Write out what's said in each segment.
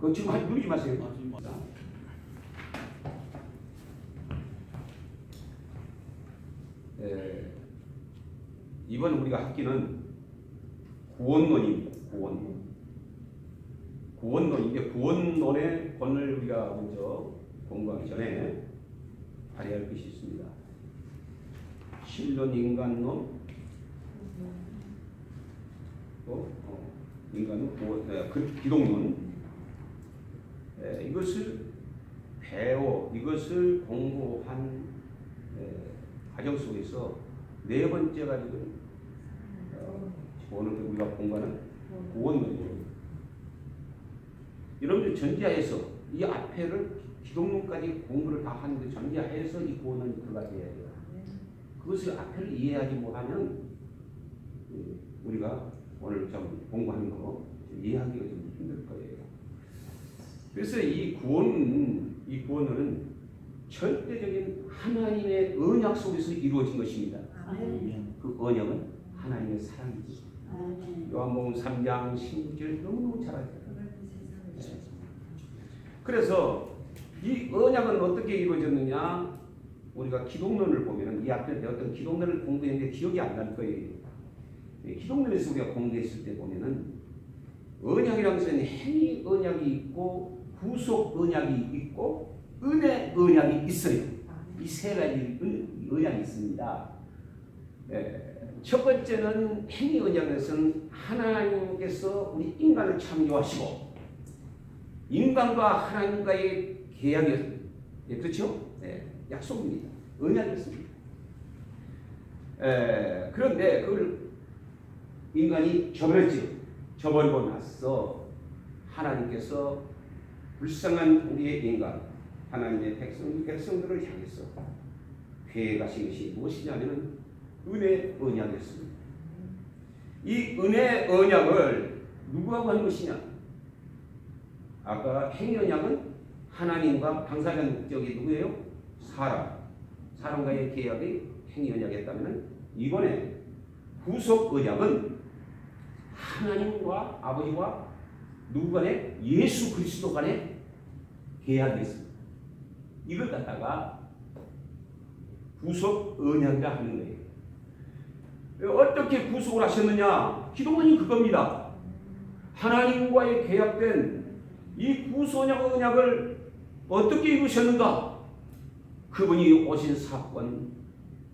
그거 지금 누르지 마세요. 이번 우리가 학기는 구원론입니다. 구원론인데 구원론의 본을 우리가 먼저 공부하기 전에 알아야 할 것이 있습니다. 신론, 인간론, 또 인간론, 구원, 기독론. 이것을 이것을 공부한 과정 속에서 네 번째가 지금 오늘 우리가 공부하는 구원론입니다. 여러분들 전제하에서 이 앞에를 기독론까지 공부를 다 하는데 전제하에서 이 구원론이 들어가야 돼요. 그것을 앞에를 이해하지 못하면 우리가 오늘 좀 공부하는 거 이해하기가 좀 힘들 거예요. 그래서 이 구원론은 절대적인 하나님의 언약 속에서 이루어진 것입니다. 그 언약은 하나님의 사랑이지. 요한복음 3장 16절 너무너무 잘 알죠. 그래서 이 언약은 어떻게 이루어졌느냐? 우리가 기독론을 보면 이 앞에 배웠던 기독론을 공부했는데 기억이 안 날 거예요. 기독론에서 우리가 공부했을 때 보면은 언약이라는 것은 행위 언약이 있고 구속 언약이 있고 은혜 언약이 있어요. 이 세 가지 언약이 있습니다. 첫 번째는 행위 언약에서는 하나님께서 우리 인간을 창조하시고 인간과 하나님과의 계약이었습니다. 그렇죠? 약속입니다. 언약이었습니다. 그런데 그걸 인간이 저버렸죠. 저버리고 나서 하나님께서 불쌍한 우리의 인간, 하나님의 백성들을 향해서 계획하신 것이 무엇이냐면 은혜 언약이었습니다. 이 은혜 언약을 누구하고 하는 것이냐? 아까 행위 언약은 하나님과 당사자적이 누구예요? 사람과의 계약이 행위 언약이었다면 이번에 구속 언약은 하나님과 아버지와 누구 간에? 예수 그리스도 간에 계약이 있습니다. 이걸 갖다가 구속 언약이라 하는 거예요. 어떻게 구속을 하셨느냐? 기독론이 그겁니다. 하나님과의 계약된 이 구속 언약을 어떻게 이루셨는가? 그분이 오신 사건,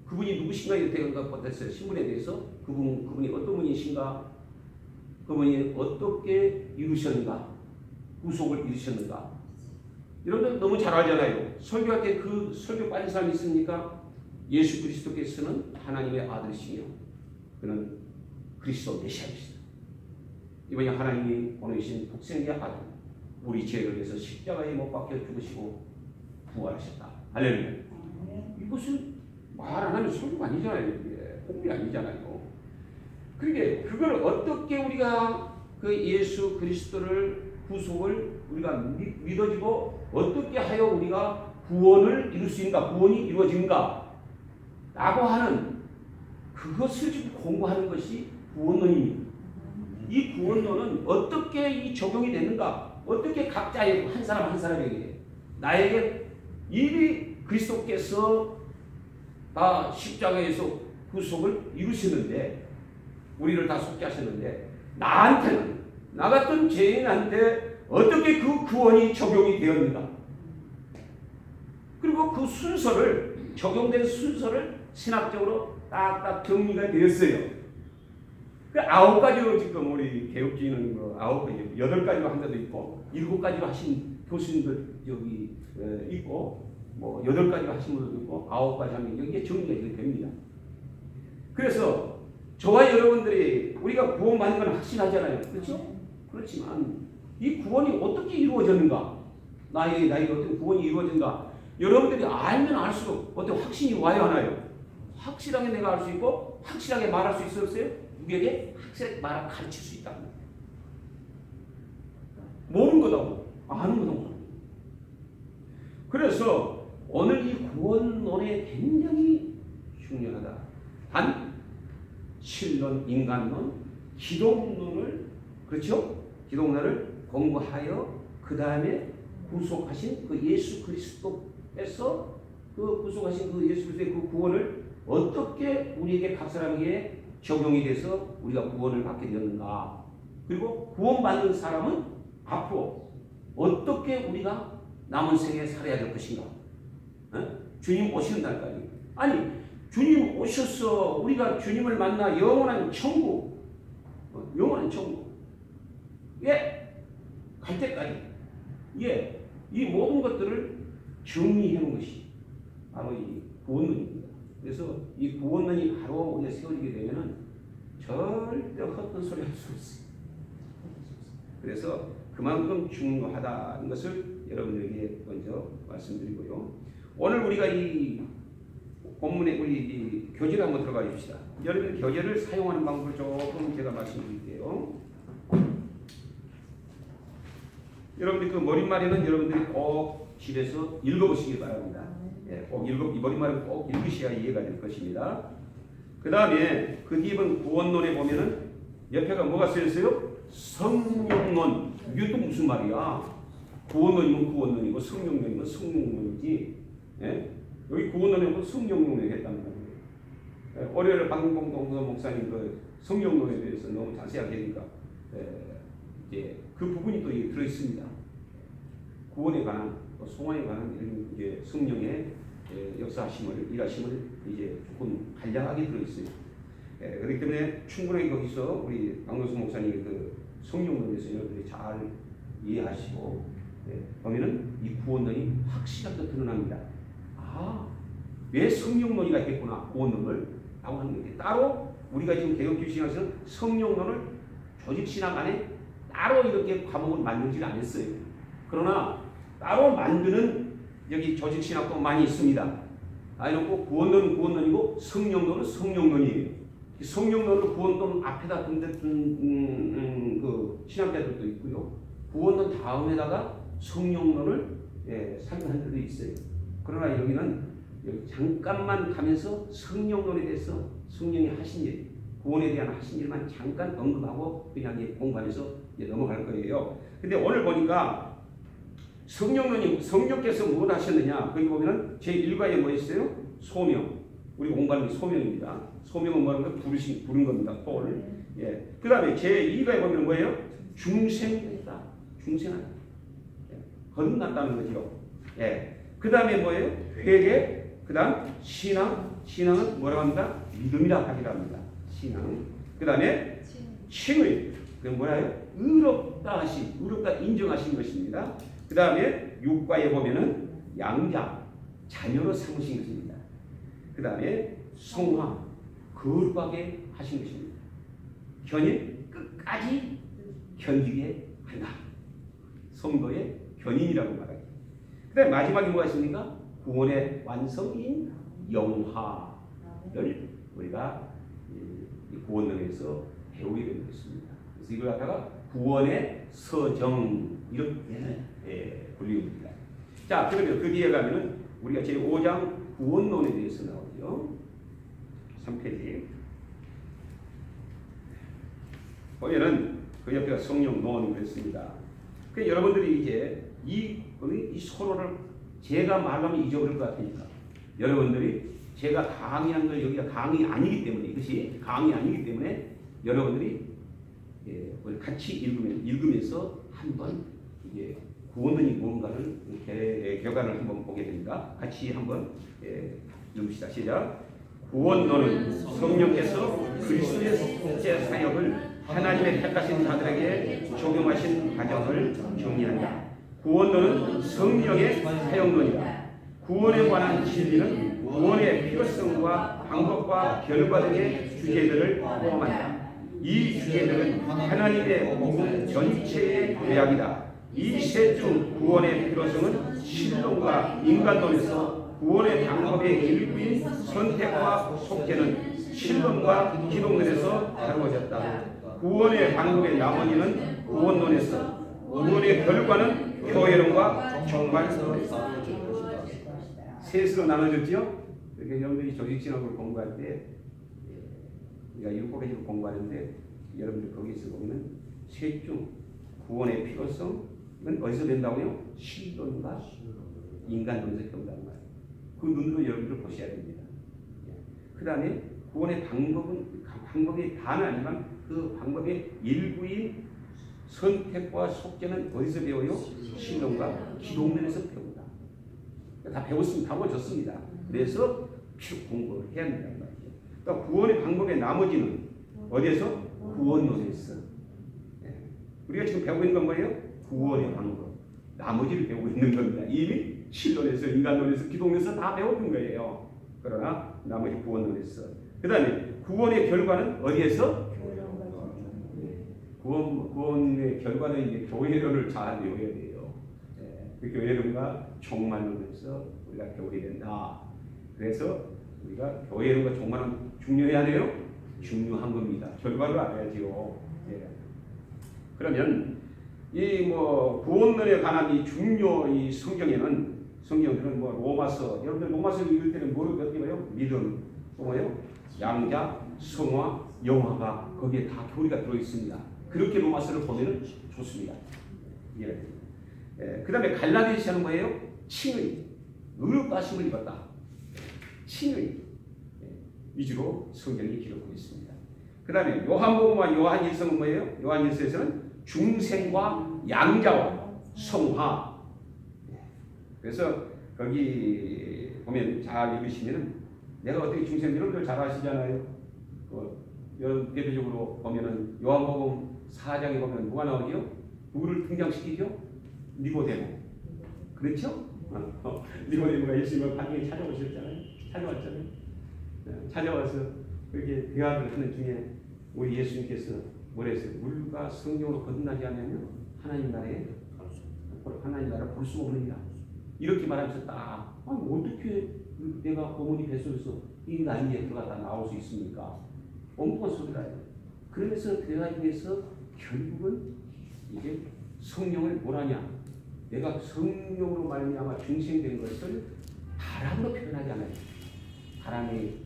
그분이 누구신가에 대한 것부터 신분에 대해서 그분이 어떤 분이신가? 그분이 어떻게 이루셨는가? 구속을 이루셨는가? 여러분들 너무 잘 알잖아요. 설교할 때 그 설교 빠진 사람이 있습니까? 예수 그리스도께서는 하나님의 아들이시며 그는 그리스도 메시아이시다. 이번에 하나님이 보내신 독생자 아들, 우리 죄를 위해서 십자가에 못 박혀 죽으시고 부활하셨다. 할렐루야. 이것은 말 안 하면 설교가 아니잖아요. 이게 공부 아니잖아요. 그러니까 그걸 어떻게 우리가 그 예수 그리스도를 구속을 우리가 믿어지고 어떻게 하여 우리가 구원을 이룰 수 있는가, 구원이 이루어진가 라고 하는 그것을 지금 공부하는 것이 구원론입니다. 이 구원론은 어떻게 이 적용이 되는가, 어떻게 각자의 한 사람 한 사람에게 나에게 이리 그리스도께서 다 십자가에서 구속을 이루시는데 우리를 다 속죄하셨는데 나한테는 나 같은 죄인한테 어떻게 그 구원이 적용이 되었는가? 그리고 그 순서를 적용된 순서를 신학적으로 딱딱 정리가 되었어요. 그 9가지로 지금 우리 개혁주의는 뭐 9가지, 8가지로 한 데도 있고 7가지로 하신 교수님들 여기 있고 뭐 8가지로 하신 분들도 있고 9가지 하면 여기에 정리가 이렇게 됩니다. 그래서 저와 여러분들이 우리가 구원받는 건 확신하잖아요. 그렇죠? 그렇지만 이 구원이 어떻게 이루어졌는가? 나에게 어떤 구원이 이루어진가? 여러분들이 알면 알수록 어떤 확신이 와야 하나요? 확실하게 내가 알 수 있고 확실하게 말할 수 있었어요? 누구에게? 확실하게 가르칠 수 있다. 모르는 거다고 아는 거다고. 그래서 오늘 이 구원론에 굉장히 중요하다. 단 신론, 인간론, 기독론을 그렇죠? 기독론을 공부하여 그 다음에 구속하신 그 예수 그리스도에서 그 구속하신 그 예수 그리스도의 그 구원을 어떻게 우리에게 각 사람에게 적용이 돼서 우리가 구원을 받게 되었는가. 그리고 구원받는 사람은 앞으로 어떻게 우리가 남은 생에 살아야 될 것인가. 주님 오시는 날까지. 아니 주님 오셔서 우리가 주님을 만나 영원한 천국, 영원한 천국, 갈 때까지, 이 모든 것들을 정리해 놓은 것이 바로 이 구원론입니다. 그래서 이 구원론이 바로 우리가 세워지게 되면은 절대 헛된 소리 할 수 없어요. 그래서 그만큼 중요하다는 것을 여러분들에게 먼저 말씀드리고요. 오늘 우리가 이 본문에 우리 이 교재를 한번 들어가 봅시다. 여러분 교재를 사용하는 방법을 조금 제가 말씀드릴게요. 여러분들 그 머릿말에는 여러분들이 꼭 집에서 읽어보시기 바랍니다. 꼭 이 머릿말은 꼭 읽으셔야 이해가 될 것입니다. 그 다음에 그 뒤에 구원론에 보면은 옆에가 뭐가 쓰여있어요? 성령론. 이게 또 무슨 말이야? 구원론이면 구원론이고 성령론이면 성령론이지. 여기 구원론에 성령론을 했다는 거예요. 월요일에 방공동서 목사님 그 성령론에 대해서 너무 자세하게 하니까 이제 그 부분이 또 들어 있습니다. 구원에 관한, 소원에 관한 이런 이제 성령의 역사하심을, 일하심을 이제 조금 간략하게 들어 있어요. 그렇기 때문에 충분히 거기서 우리 박노수 목사님의 그 성령론에서 여러분들이 잘 이해하시고 보면은 이 구원론이 확실하게 드러납니다. 왜 성령론이가 있겠구나, 구원론을 라고 하는 게 따로 우리가 지금 개혁주의신학에서는 성령론을 조직신학 안에 따로 이렇게 과목을 만들지 않았어요. 그러나 따로 만드는 여기 조직신학도 많이 있습니다. 이놓고 구원론은 구원론이고 성령론은 성령론이에요. 성령론을 구원론 앞에다 둔 그 신학자들도 있고요. 구원론 다음에다가 성령론을 설명한 데도 있어요. 그러나 여기는 잠깐만 가면서 성령론에 대해서 성령이 하신 일, 구원에 대한 하신 일만 잠깐 언급하고 그냥 공부하면서 넘어갈 거예요. 근데 오늘 보니까 성령론이 성령께서 무엇 하셨느냐? 거기 보면은 제1과에 뭐 있어요? 소명. 우리 공부하는 게 소명입니다. 소명은 뭐라는 거? 부른 겁니다. 폴. 그 다음에 제2과에 보면 뭐예요? 중생이다. 중생하다. 거듭났다는 거죠. 그 다음에 뭐예요? 회개. 그 다음 신앙. 신앙은 뭐라고 합니까? 믿음이라 하기도 합니다. 신앙. 그 다음에 칭의. 그건 뭐라요? 의롭다 하심. 의롭다 인정하신 것입니다. 그 다음에 6과에 보면은 양자. 자녀로 삼으신 것입니다. 그 다음에 성화. 거룩하게 하신 것입니다. 견인. 끝까지 견디게 한다. 성도의 견인이라고 말하죠. 그 다음에 마지막에 뭐가 있습니까? 구원의 완성인 영화를 우리가 이 구원론에서 배우게 되는 것입니다. 그래서 이걸 갖다가 구원의 서정 이렇게 불립니다. 자, 그러면 그 뒤에 가면은 우리가 제5장 구원론에 대해서 나오죠. 3페이지 보면은 그 옆에가 성령론 그랬습니다. 그 여러분들이 이제 이 서로를 제가 말하면 잊어버릴 것 같으니까 여러분들이 제가 강의한 걸 여기가 강의 아니기 때문에 이것이 강의 아니기 때문에 여러분들이 같이 읽으면서 한번 이게 구원론이 무언가를 결과를 한번 보게 됩니다. 같이 한번 읽읍시다. 시작. 구원론은 성령께서 그리스도의 속죄 사역을 하나님의 택하신 자들에게 적용하신 과정을 정리한다. 구원론은 성령의 사역론이다. 구원에 관한 진리는 구원의 필요성과 방법과 결과 등의 주제들을 포함한다. 이 주제들은 하나님의 복음 전체의 요약이다. 이 셋 중 구원의 필요성은 신론과 인간론에서 구원의 방법의 일부인 선택과 속죄는 신론과 기독론에서 다루어졌다. 구원의 방법의 나머지는 구원론에서, 구원의 결과는 교회론과 정말론에서 셋으로 나눠졌죠. 그러니까 여러분들이 조직신학을 공부할 때 우리가 7가지로 공부하는데 여러분들 거기서 보면 셋 중 구원의 필요성, 어디서 된다고요? 신론과 인간 논에서 된다는 말이에요. 그 눈으로 여러분들 보셔야 됩니다. 그 다음에 구원의 방법이 다는 아니지만 그 방법의 일부인 선택과 속죄는 어디서 배워요? 신론과 기독론에서 배운다. 다 배웠으면 다 배워졌습니다. 그래서 필요 공부를 해야 된다는 말이죠. 그러니까 구원의 방법의 나머지는 어디에서? 구원론에서. 우리가 지금 배우고 있는 건 뭐예요? 구원의 방법. 나머지를 배우고 있는 겁니다. 이미 신론에서, 인간론에서, 기독론에서 다 배웠던 거예요. 그러나 나머지 구원론에서. 그 다음에 구원의 결과는 어디에서? 구원의 결과는 이제 교회론을 잘 외워야 돼요. 그 교회론과 종말론에서 우리가 배우게 된다. 그래서 우리가 교회론과 종말은 중요해야 돼요? 중요한 겁니다. 결과를 알아야지요. 그러면 이 뭐 구원론에 관한 이 중요 이 성경들은 뭐 로마서, 여러분들 로마서 읽을 때는 뭘 배워요? 믿음, 또 뭐예요? 양자, 성화, 영화가 거기에 다 교리가 들어 있습니다. 그렇게 로마서를 보면은 좋습니다. 그 다음에 갈라디아서는 뭐예요? 칭의, 의롭다심을 입었다. 칭의 위주로 성경이 기록하고 있습니다. 그 다음에 요한복음과 요한일서는 뭐예요? 요한일서에서는 중생과 양자와 성화. 그래서 거기 보면 잘 읽으시면은 내가 어떻게 중생, 여러분들 잘 아시잖아요. 여러분 대표적으로 보면은 요한복음 4장에 보면 누가 나오죠? 누구를 등장시키죠? 니고데모. 그렇죠? 니고데모가 예수님을 반경에 찾아왔잖아요. 찾아와서 그렇게 대화를 하는 중에 우리 예수님께서 뭐라 했어요? 물과 성령으로 거듭나지 않으면 하나님 나라를 볼 수 없느니라. 이렇게 말하면서 딱 어떻게 내가 어머니 뱃속에서 이 나이에 들어갔다 나올 수 있습니까? 엉뚱한 소리라요. 그러면서 대화 중에서 결국은 이제 성령을 뭐라냐? 내가 성령으로 말미암아 중생된 것을 바람으로 표현하지 않아요. 바람이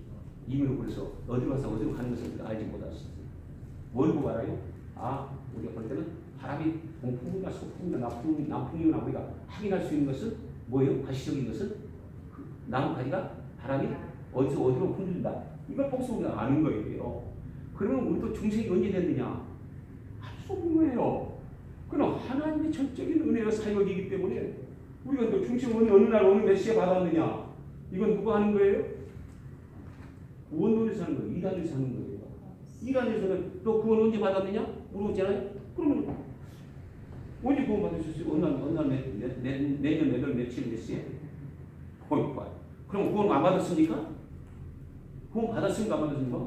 임으로 그래서 어디로 가는 것을 알지 못했어요. 뭘 보고 알아요? 우리가 볼 때는 바람이 동풍이나 서풍이나 남풍이나 우리가 확인할 수 있는 것은 뭐예요? 가시적인 것은 나무 가지가 바람이 어디서 어디로 흔들린다. 이걸 보고서 우리가 아는 거예요. 그러면 우리도 중생이 언제 됐느냐? 할 수 없는 거예요. 그럼 하나님의 전적인 은혜와 사역이기 때문에 우리가 또 중생은 어느 날 어느 몇 시에 받았느냐? 이건 누가 하는 거예요? 구원론에서 하는 거예요. 이단에서 하는 거예요. 이단에서는 또 구원 언제 받았느냐? 물어보잖아요. 그러면 언제 구원 받으셨어요? 어느 날 내년 며칠 몇 시에? 그럼 구원 안 받았습니까? 구원 받았습니까? 안 받았습니까?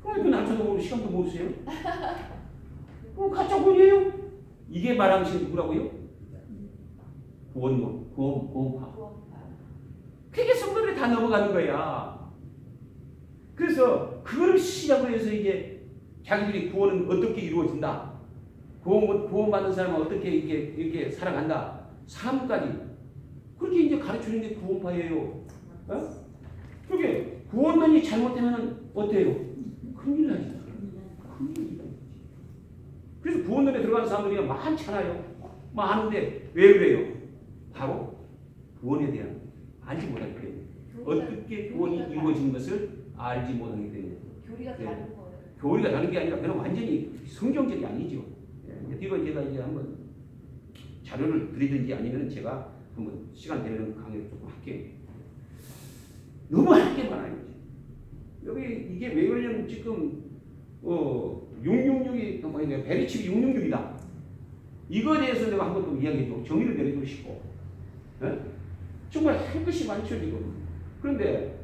그럼 그 날짜도 모르고 시간도 모르세요? 그럼 가짜 구원이에요? 이게 말하는 것이 누구라고요? 구원론, 구원파. 그게 성도들이 다 넘어가는 거야. 그래서 그걸 시작으로 해서 이게 자기들이 구원은 어떻게 이루어진다. 구원받는 사람은 어떻게 이렇게 살아간다. 삶까지. 그렇게 이제 가르치는 게 구원파예요. 그게 구원론이 잘못되면 어때요? 큰일 나지. 큰일 나지. 그래서 구원론에 들어가는 사람들이 많잖아요. 많은데 왜 그래요? 바로 구원에 대한 알지 못하기 때문에. 어떻게 구원이 이루어지는 것을 알지 못하기 때문에. 교리가 다른 거예요. 교리가 다른 게 아니라 그냥 완전히 성경적이 아니죠. 뒤로 제가 이제 한번 자료를 드리든지 아니면 제가 한번 시간 되는 강의를 조금 할게요. 너무 할 게 많아요. 여기 이게 왜 그러냐면 지금 666이 뭐냐 베리칩이 666이다. 이거에 대해서 내가 한번 좀 이야기해줘. 정의를 내려주고 싶고. 정말 할 것이 많죠 지금. 그런데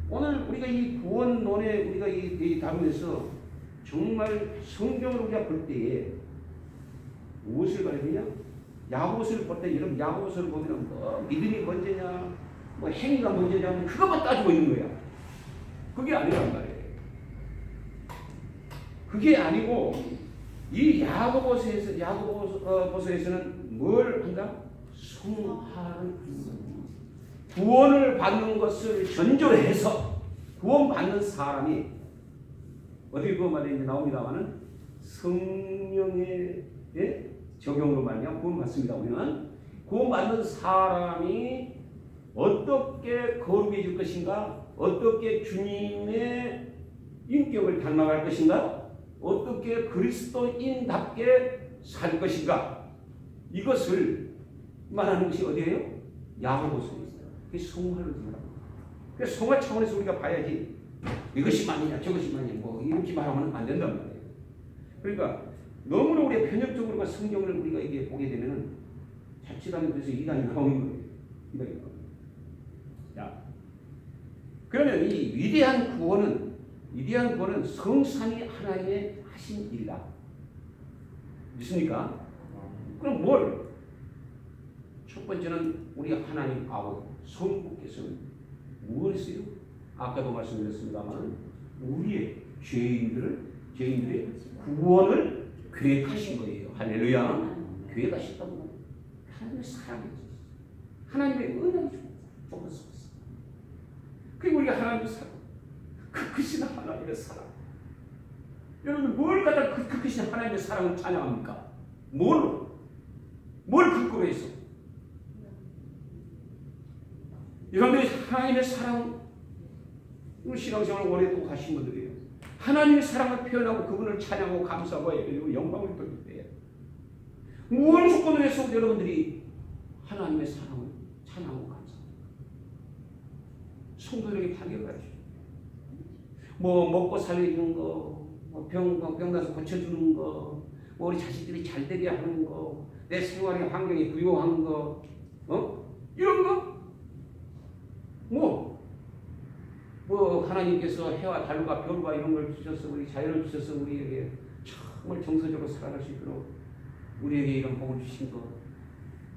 오늘 우리가 이 구원론에 우리가 이 다루면서 정말 성경을 우리가 볼 때에 무엇을 가르치냐? 야고보서를 볼 때 여러분 야고보서를 보면 뭐 믿음이 먼저냐, 뭐 행위가 먼저냐, 그것만 따지고 있는 거야. 그게 아니란 말이에요. 그게 아니고 이 야고보서에서는 뭘 한다? 성화를 구원을 받는 것을 전제로 해서 구원받는 사람이 어디 구원받는 게 나옵니다만은 성령의 적용으로 말미암아 구원받습니다. 우리는 구원받는 사람이 어떻게 거룩해질 것인가, 어떻게 주님의 인격을 닮아갈 것인가, 어떻게 그리스도인답게 살 것인가, 이것을 말하는 것이 어디예요? 야고보서에 있어요. 그게 성화를 말합니다. 그래서 성화 차원에서 우리가 봐야지 이것이 맞느냐 저것이 맞느냐 뭐 이렇게 말하면 안 된단 말이에요. 그러니까 너무나 우리가 편협적으로 성경을 우리가 이게 보게 되면은 자칫하면 그래서 이단이 나오는 거예요. 이단이 나오는 거예요. 자, 그러면 이 위대한 구원은 성삼위 하나님의 하신 일이다. 믿습니까? 그럼 뭘? 첫 번째는 우리 하나님 아버지 성부께서는 무엇을 했어요? 아까도 말씀드렸습니다만 우리의 죄인들의 구원을 계획하신 거예요. 할렐루야. 계획하셨다고. 하나님의 사랑이 있었어요. 하나님의 은혜가 쏟았었어요. 그리고 우리가 하나님의 사랑, 그 크신 하나님의 사랑. 여러분 뭘 갖다 그 크신 하나님의 사랑을 찬양합니까? 뭘 긁고 있어? 여러분들이 하나님의 사랑, 신앙생활을 오랫동안 하신 분들이에요. 하나님의 사랑을 표현하고 그분을 찬양하고 감사하고 그리고 영광을 돌릴 때에 무엇 조건을 해서 여러분들이 하나님의 사랑을 찬양하고 감사합니다. 성도들에게 판결을 하죠. 뭐 먹고 살리는 거, 병 나서 고쳐주는 거, 뭐 우리 자식들이 잘 되게 하는 거, 내 생활의 환경이 부유한 거, 이런 거, 뭐 하나님께서 해와 달과 별과 이런 걸 주셔서 우리 자연을 주셔서 우리에게 정말 정서적으로 살아갈 수 있도록 우리에게 이런 복을 주신 거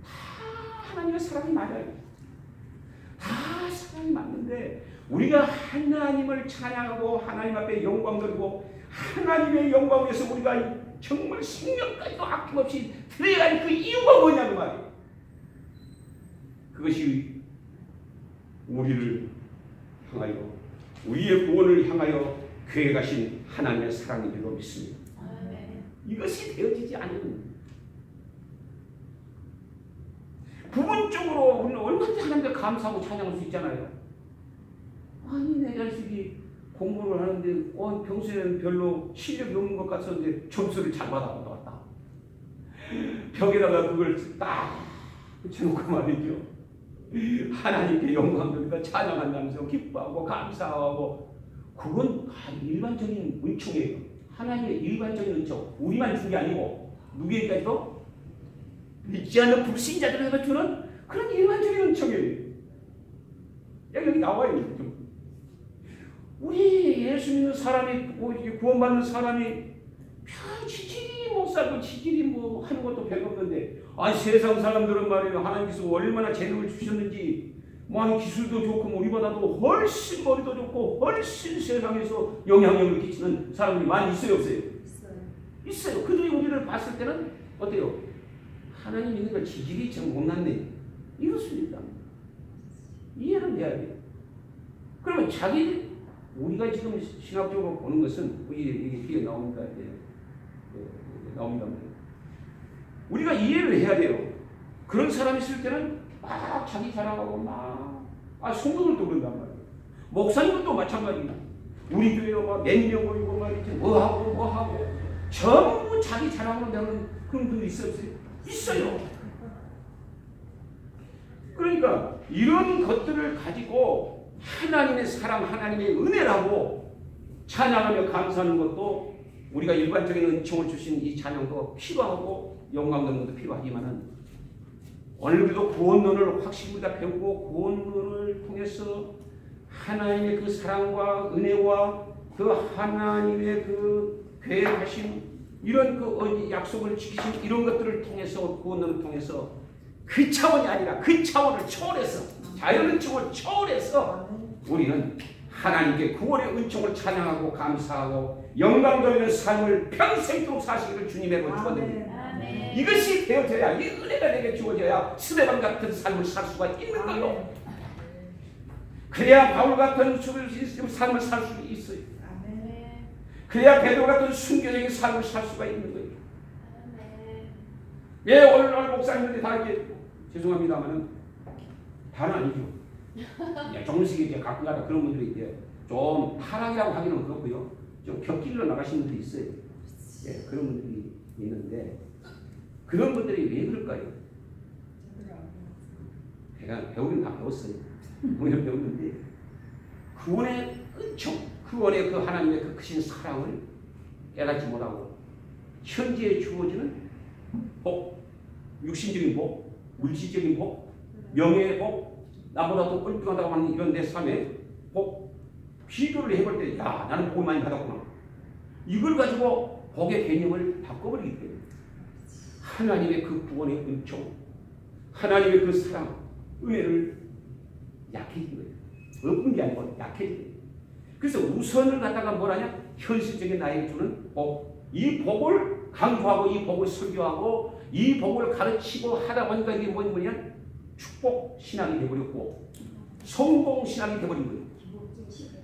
다 하나님의 사랑이 맞아요. 다 사랑이 맞는데 우리가 하나님을 찬양하고 하나님 앞에 영광 돌리고 하나님의 영광을 위해서 우리가 정말 생명까지도 아낌없이 드려야 할 그 이유가 뭐냐는 말이에요. 그것이 우리를 향하여 우리의 구원을 향하여 계획하신 하나님의 사랑인 줄로 믿습니다. 이것이 되어지지 않으면 부분적으로 우리는 얼마든지 하나님께 감사하고 찬양할 수 있잖아요. 아니 내 자식이 공부를 하는데 평소에는 별로 실력이 없는 것 같았는데 점수를 잘 받아왔다. 벽에다가 그걸 딱 붙여놓고 말이죠. 하나님께 영광 돌리고 찬양한다면서 기뻐하고 감사하고 그건 일반적인 은총이에요. 하나님의 일반적인 은총. 우리만 준 게 아니고 누구에게까지도 믿지 않는 불신자들에게 주는 그런 일반적인 은총이에요. 여기 나와요. 우리 예수 믿는 사람이 구원받는 사람이 지질이 못 살고 지질이 뭐 하는 것도 별거 없는데 세상 사람들은 말이에요. 하나님께서 얼마나 재능을 주셨는지 뭐 기술도 좋고 우리보다도 훨씬 머리도 좋고 훨씬 세상에서 영향력을 끼치는 사람들이 많이 있어요 없어요? 있어요. 그들이 우리를 봤을 때는 어때요? 하나님 믿는 걸 지질이 참 못났네 이렇습니다. 이해는 돼야 돼요. 그러면 우리가 지금 신학적으로 보는 것은 이게 뒤에 나옵니다. 나옵니다. 우리가 이해를 해야 돼요. 그런 사람이 있을 때는 막 자기 자랑하고 성도들도 그런단 말이에요. 목사님도 마찬가지입니다. 우리 교회로 몇 명 모이고 말이지 뭐하고 전부 자기 자랑으로 되는 그런 분들이 있어요? 있어요. 그러니까 이런 것들을 가지고 하나님의 사랑, 하나님의 은혜라고 찬양하며 감사하는 것도 우리가 일반적인 은총을 주신 이 찬양도 필요하고 영광 얻는 것도 필요하지만은 오늘 우리도 구원론을 확실히 우리가 배우고 구원론을 통해서 하나님의 그 사랑과 은혜와 그 하나님의 그 계획하신 이런 그 약속을 지키신 이런 것들을 통해서 구원론을 통해서 그 차원이 아니라 그 차원을 초월해서 자연 은총을 초월해서 우리는 하나님께 구원의 은총을 찬양하고 감사하고 영광 돌리는 삶을 평생도록 사시기를 주님의 축원드립니다. 이것이 되어져야 이 은혜가 내게 주어져야 스데반 같은 삶을 살 수가 있는 거요. 그래야 바울 같은 삶을 살 수 있어요. 그래야 베드로 같은 순교적인 삶을 살 수가 있는 거예요. 왜 오늘날 목사님들이 다 이렇게 죄송합니다만은 다는 아니죠. 조금씩 이렇게 가끔가다 그런 분들이 이제 좀 타락이라고 하기는 그렇고요. 좀 곁길로 나가시는 분들이 있어요. 예, 그런 분들이 있는데 그런 분들이 왜 그럴까요? 제가 배우긴 다 배웠어요. 오히려 배웠는데 구원의 은총, 구원의 그 하나님의 그 크신 사랑을 깨닫지 못하고 현재에 주어지는 복, 육신적인 복, 물질적인 복, 명예의 복, 나보다 더 꼴등하다고 하는 이런 내 삶에 복, 비교를 해볼 때 야, 나는 복을 많이 받았구나. 이걸 가지고 복의 개념을 바꿔버리기 때문에 하나님의 그 구원의 은총, 하나님의 그 사랑, 은혜를 약해진 거예요. 없는 게 아니고 약해진 거예요. 그래서 우선을 갖다가 뭐라냐? 현실적인 나에게 주는 복. 이 복을 강조하고 이 복을 설교하고 이 복을 가르치고 하다 보니까 이게 뭐냐? 축복 신앙이 되어버렸고 성공 신앙이 되어버린 거예요.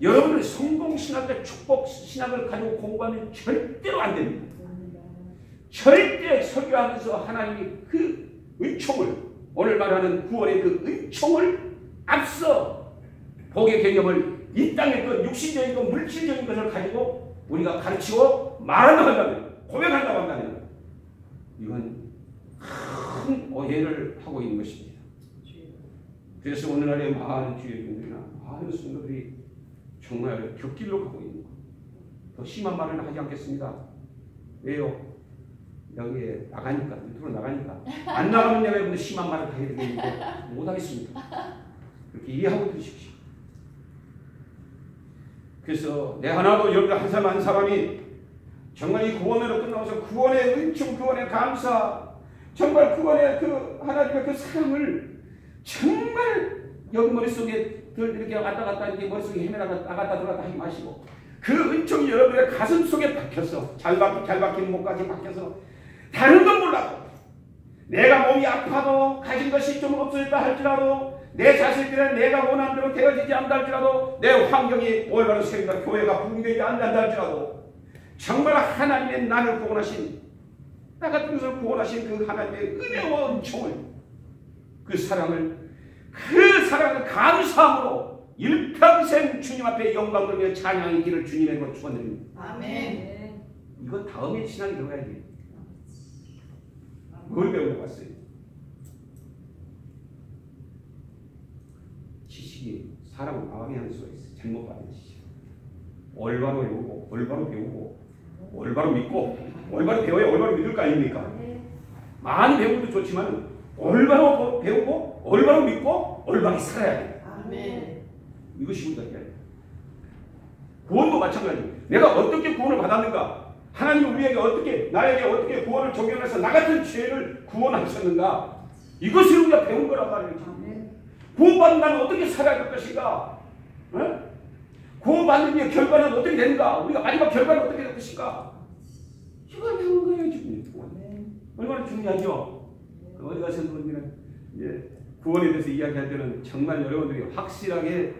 여러분들 성공 신학과 축복 신학을 가지고 공부하면 절대로 안 됩니다. 절대 설교하면서 하나님이 그 은총을, 오늘 말하는 구원의 그 은총을 앞서 복의 개념을 이 땅의 그 육신적인 것, 물질적인 것을 가지고 우리가 가르치고 말한다고 한다면, 고백한다고 한다면 이건 큰 오해를 하고 있는 것입니다. 그래서 오늘날의 많은 주의분들이나 많은 성도들이 정말 곁길로 가고 있는 것. 더 심한 말은 하지 않겠습니다. 왜요? 여기에 나가니까, 유튜브로 나가니까. 안 나가면 내가 여러분들 심한 말을 하게 되는데 못하겠습니다. 그렇게 이해하고 들으십시오. 그래서 내 하나도 여러분들 한 사람 한 사람이 정말 이 구원으로 끝나서 구원의 은총, 구원의 감사, 정말 구원의 그 하나님의 그 사랑을 정말 여기 머릿속에 이렇게 왔다 갔다 이렇게 머릿속에 헤매다가 나갔다 들어갔다 하지 마시고 그 은총이 여러분의 가슴 속에 박혀서 잘 박힌 목까지 박혀서 다른 건 몰라도 내가 몸이 아파도 가진 것이 좀 없어졌다 할지라도 내 자식들은 내가 원하는 대로 되어지지 않다 할지라도 내 환경이 올바른 세계가 교회가 붕괴되지 않는다 할지라도 정말 하나님의 나를 구원하신 나 같은 것을 구원하신 그 하나님의 은혜와 은총을 그 사랑을 감사함으로 일평생 주님 앞에 영광 돌리며 찬양의 길을 주님의 것으로 축원드립니다. 아멘. 이건 다음에 신앙이 들어가야 돼요. 뭘 배우려고 왔어요? 지식이 사람을 망하게 하는 수가 있어요. 잘못 받은 지식. 올바로 배우고 올바로 배우고 올바로 믿고 올바로 배워야 올바로 믿을 거 아닙니까? 많이 배우는 것도 좋지만 올바로 배우고 올바로 믿고 올바로 살아야 돼. 아멘. 이것이 우리가 해야 돼. 구원도 마찬가지. 내가 어떻게 구원을 받았는가? 하나님이 우리에게 어떻게, 나에게 어떻게 구원을 적용해서 나 같은 죄를 구원하셨는가? 이것을 우리가 배운 거란 말이에요. 구원받는 나는 어떻게 살아야 될 것인가? 네? 구원받는 게 결과는 어떻게 되는가? 우리가 마지막 결과는 어떻게 될 것인가? 이걸 배운 거예요, 지금. 얼마나 중요하죠? 어디 가서 우리는 구원에 대해서 이야기할 때는 정말 여러분들이 확실하게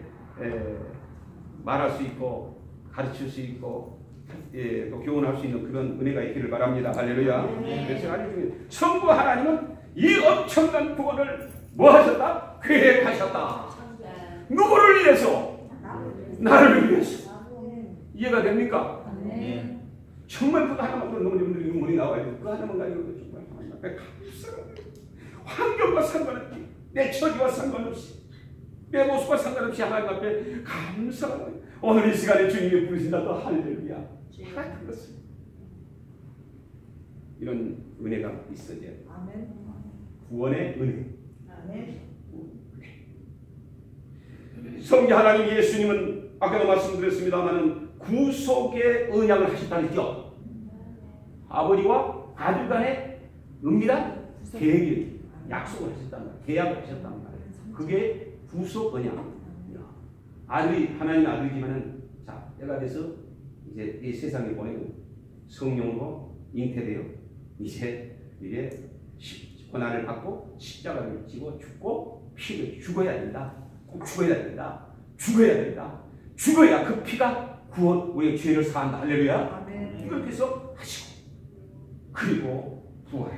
말할 수 있고 가르칠 수 있고 또 교훈할 수 있는 그런 은혜가 있기를 바랍니다. 할렐루야. 그래서 아주 중요해요. 성부 하나님은 이 엄청난 구원을 뭐 하셨다? 계획하셨다. 누구를 위해서? 나를 위해서. 이해가 됩니까? 정말 그거 하나만 들어도 여러분들이 눈물이 나와요. 그거 하나만 가지고 정말 하나님 앞에 감사합니다. 환경과 상관없이 내 처지와 상관없이 내 모습과 상관없이 하나님 앞에 감사합니다. 오늘 이 시간에 주님이 부르신다 또 할렐루야. 하나님 것을 이런 은혜가 있어야 돼요. 구원의 은혜. 성자 하나님 예수님은 아까도 말씀드렸습니다만 구속의 언약을 하셨다 했죠. 아버지와 아들 간의 은밀한 계획이 약속을 하셨단 말이에요. 계약을 하셨단 말이에요. 그게 구속 언약. 아들이 하나님의 아들이지만은 자 때가 돼서 이제 이 세상에 보내는 성령으로 잉태되어 이제 고난을 받고 십자가를 지고 죽고 피를 죽어야 된다. 꼭 죽어야 된다. 죽어야 된다. 죽어야 그 피가 구원 우리의 죄를 사한다. 할렐루야. 이걸 계속 하시고 그리고 부활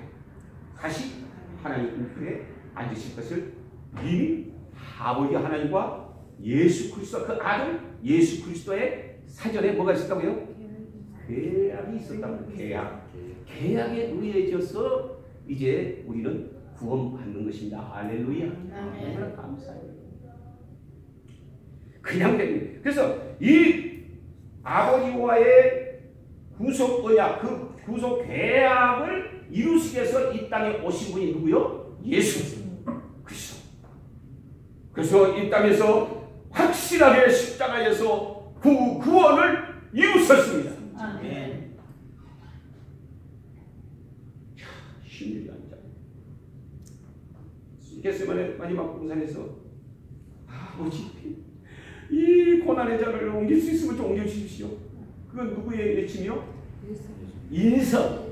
다시 하나님 우편에 앉으실 것을 이미 아버지 하나님과 예수 그리스도 그 아들 예수 그리스도의 사전에 뭐가 있었다고요? 계약이 있었다고. 계약에 의해져서 이제 우리는 구원받는 것입니다. 할렐루야. 얼마나 감사해요. 그냥 됩니다. 그래서 이 아버지와의 구속 언약, 그 구속 계약을 이루시기 위해서 이 땅에 오신 분이 누구요? 예수 그리스도. 그래서 이 땅에서 확실하게 십자가에서 구원을 이루셨습니다. 아멘. 힘들지 않죠. 겟세마네 마지막 공산에서 아버지 이 고난의 자를 옮길 수 있으면 좀 옮겨주십시오. 그건 누구의 외침이요? 인성.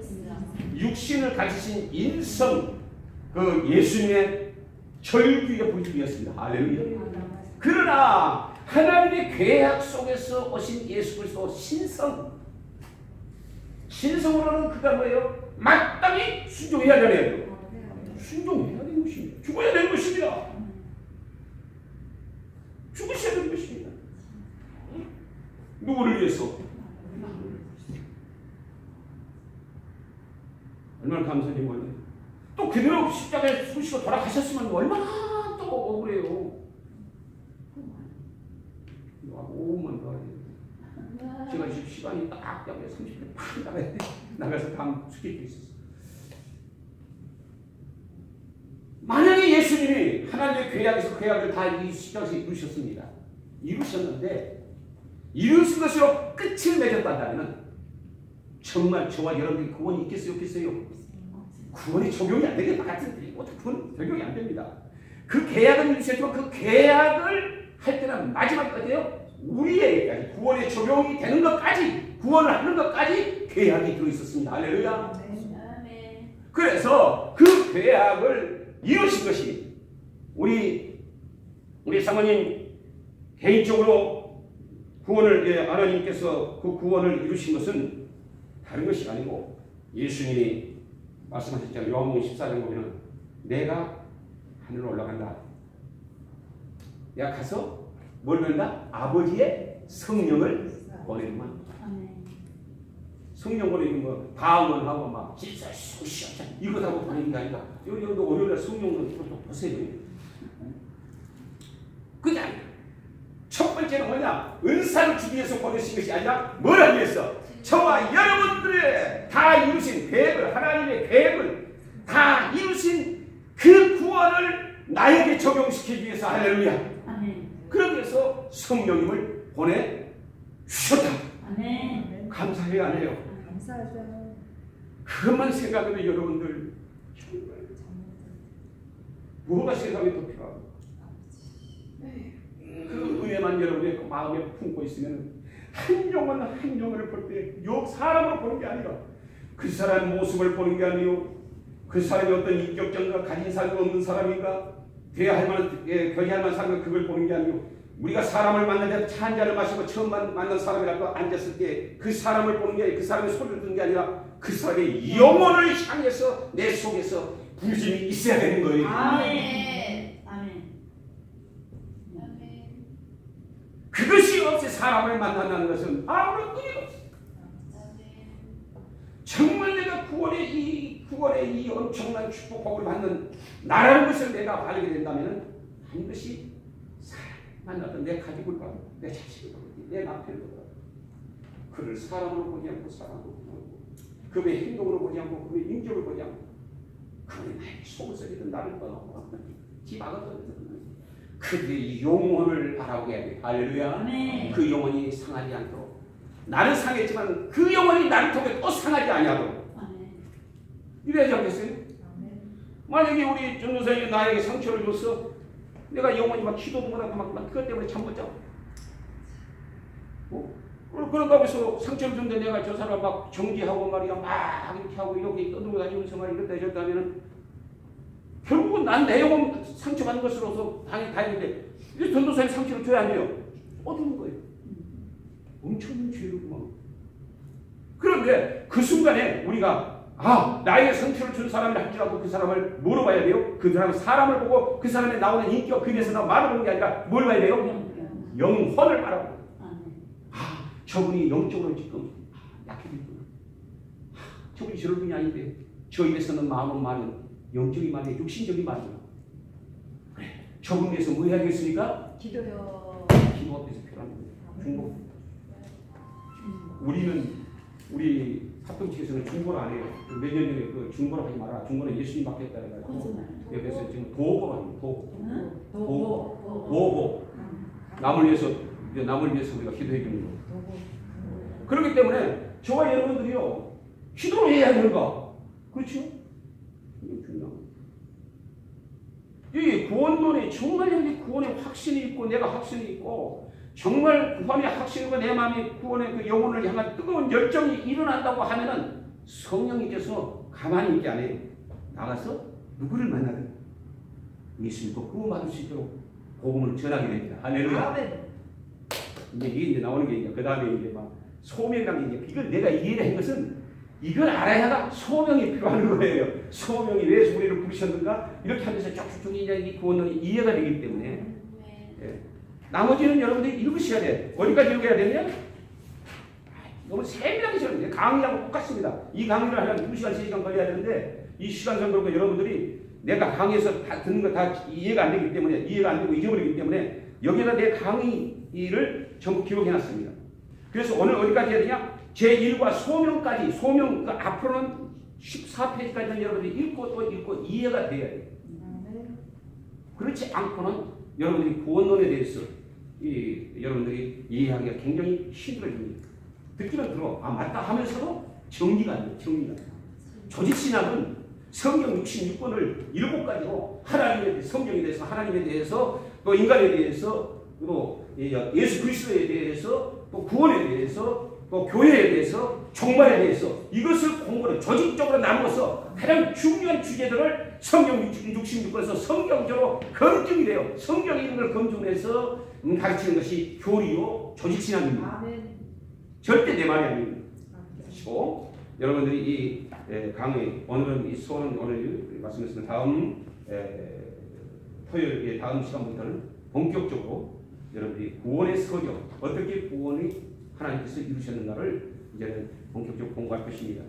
육신을 가지신 인성. 그 예수님의 절규의 불길이었습니다. 할렐루야. 그러나 하나님의 계약 속에서 오신 예수 그리스도 신성. 신성으로는 그가 뭐예요? 마땅히 순종해야 되는 순종해야 되는 것입니다. 죽어야 되는 것입니다. 죽으셔야 되는 것입니다. 누구를 위해서? 얼마나 감사한지 몰라요. 또 그대로 십자가에 죽으시고 돌아가셨으면 얼마나 또 억울해요. 5분만 더 해야 제가 지금 시간이 딱 30분 팍 나가야 돼. 나가서 다음 스케줄이 있었어. 만약에 예수님이 하나님의 계약에서 계약을 다 이 십자가에서 이루셨습니다. 이루셨는데 이루신 것으로 끝을 맺었다면 정말 저와 여러분들이 구원이 있겠어요? 없겠어요? 구원이 적용이 안 되겠다 같은데 어떻게 구원 적용이 안 됩니다. 그 계약은 이루셨지만 그 계약을 할 때는 마지막까지요. 우리에게까지 구원에 적용이 되는 것까지 구원을 하는 것까지 계약이 들어있었습니다. 할렐루야. 그래서 그 계약을 이루신 것이 우리 사모님 개인적으로 구원을 하나님께서 그 구원을 이루신 것은 다른 것이 아니고 예수님이 말씀하셨잖아요. 요한복음 14장 보면 내가 하늘로 올라간다. 내가 가서 뭘 보낸다? 아버지의 성령을 보내는만. 성령 보내는 거 다음은 하고 막 진짜 쑤시셔 이거 하고 보내는 게 아니라 여기도 월요일에 성령을 또 보세요. 그게 아니라 첫 번째는 뭐냐? 은사를 주기 위해서 보내신 것이 아니라 뭘 하기 위해서? 저와 여러분들의 다 이루신 계획을 하나님의 계획을 다 이루신 그 구원을 나에게 적용시키기 위해서 할렐루야. 그러기 위해서 성령님을 보내주셨다. 감사해요 안 해요? 감사하죠. 그것만 생각해도 여러분들 정말 뭐가 세상에 더 필요하고 그 은혜만 여러분의 그 마음에 품고 있으면 한 영혼을 볼 때 사람으로 보는 게 아니라 그 사람의 모습을 보는 게 아니요 그 사람이 어떤 인격적인가 가진 삶이 없는 사람인가 대할 만한 거리할 만한 사람인가 그걸 보는 게 아니요 우리가 사람을 만날 때 차 한 잔을 마시고 처음 만난 사람이라도 앉았을 때 그 사람을 보는 게 아니라 그 사람의 소리를 듣는 게 아니라 그 사람의 영혼을 향해서 내 속에서 부르심이 있어야 되는 거예요. 아멘. 아멘. 그것이 없이 사람을 만난다는 것은 아무런 의미가 없어요. 정말 내가 구원의 이 엄청난 축복 복을 받는 나라는 것을 내가 알게 된다면 반드시 만났던 내 가족을 봐도 내 자식을 봐도 내 남편을 봐도 그를 사람으로 보지 않고 사람으로 보지 않고 그의 행동으로 보지 않고 그의 인격을 보지 않고 그는 나의 속을 썩이던 나를 떠나고 집 아가 떠나던 그의 영혼을 바라보게 해야 돼. 할렐루야. 그 영혼이 상하지 않도록 나는 상했지만 그 영혼이 나를 통해 또 상하지 아니하도록 이래야지 않겠어요? 만약에 우리 전도사님이 나에게 상처를 줬어 내가 영원히 막 기도도 못하고 막 그것 때문에 잠 못 자고 그런다고 해서 상처를 줬는데 내가 저 사람 막 정지하고 말이야 막 이렇게 하고 이렇게 떠들고 다니면서 막 이렇다 저렇다 하면은 결국은 난 내 영혼 상처받는 것으로서 당연히 다행인데 이 전도사님 상처를 줘야 안 돼요. 어두운 거예요. 엄청난 죄로구만. 그런데 그 순간에 우리가 나에게 상처를 준 사람을 할지라도 그 사람을 뭐로 봐야 돼요? 그 사람을 보고 그 사람에 나오는 인기와 그 대해서 말을 보는 게 아니라 뭘 봐야 돼요? 영혼을 바라보고. 저분이 영적으로 지금 약해졌구나. 저분이 저럴 분이 아닌데 저 입에서는 마음은 많은 영적인 말이에요. 육신적인 말이에요. 그래. 저분 위해서 뭐 해야겠습니까? 기도요. 기도 앞에서 표현하는 거예요. 중보. 우리 합동측에서는 중보를 안 해요. 몇 년 전에 그 중보를 하지 마라. 중보는 예수님 맡겠다 해가지고. 그래서 지금 도보로 하는 거예요. 도보. 남을 위해서 우리가 기도해 주는 거예요. 그렇기 때문에 저와 여러분들이요. 기도를 해야 되는가? 그렇죠? 이게 중요한 거예요. 이 구원론이 정말 여기 구원의 확신이 있고 내가 확신이 있고 정말 구원의 확신과 내 마음이 구원의 그 영혼을 향한 뜨거운 열정이 일어난다고 하면은 성령님께서 가만히 있게 안 해요. 나가서 누구를 만나든 예수 믿고 구원받을 수 있도록 복음을 전하게 됩니다. 할렐루야. 이게 나오는 게 그 다음에 이제 막 소명이라는 게 이걸 내가 이해를 한 것은 이걸 알아야가 소명이 필요한 거예요. 소명이 왜 우리를 부르셨는가 이렇게 하면서 쭉쭉 이제 이 구원론이 이해가 되기 때문에 예. 나머지는 여러분들이 읽으셔야 돼. 어디까지 읽어야 되냐? 너무 세밀하게 적는데 강의하고 똑같습니다. 이 강의를 하려면 2시간, 3시간 걸려야 되는데 이 시간상 걸고 여러분들이 내가 강의에서 다 듣는 거 다 이해가 안 되기 때문에 이해가 안 되고 잊어버리기 때문에 여기다 내 강의를 전부 기록해놨습니다. 그래서 오늘 어디까지 해야 되냐? 제1과 소명까지 소명 그 앞으로는 14페이지까지는 여러분들이 읽고 또 읽고 이해가 돼야 돼요. 그렇지 않고는 여러분들이 구원론에 대해서 여러분들이 이해하기가 굉장히 힘들어집니다. 듣기는 들어. 맞다 하면서도 정리가 안 돼요. 정리가. 조직신학은 성경 66권을 7가지로 하나님에 대해서 성경에 대해서 하나님에 대해서 또 인간에 대해서 또 예수 그리스도에 대해서 또 구원에 대해서 또 교회에 대해서 종말에 대해서 이것을 공부를 조직적으로 나누어서 가장 중요한 주제들을 성경 66권에서 성경적으로 검증이 돼요. 성경에 있는 걸 검증해서 가르치는 것이 교리요 조직신학입니다. 절대 내 말이 아닙니다. 그렇고 여러분들이 이 강의 오늘은 이 소원 오늘 말씀드렸습니다. 다음 토요일 다음 시간부터는 본격적으로 여러분들이 구원의 서적 어떻게 구원이 하나님께서 이루셨는가를 이제는 본격적으로 공부할 것입니다.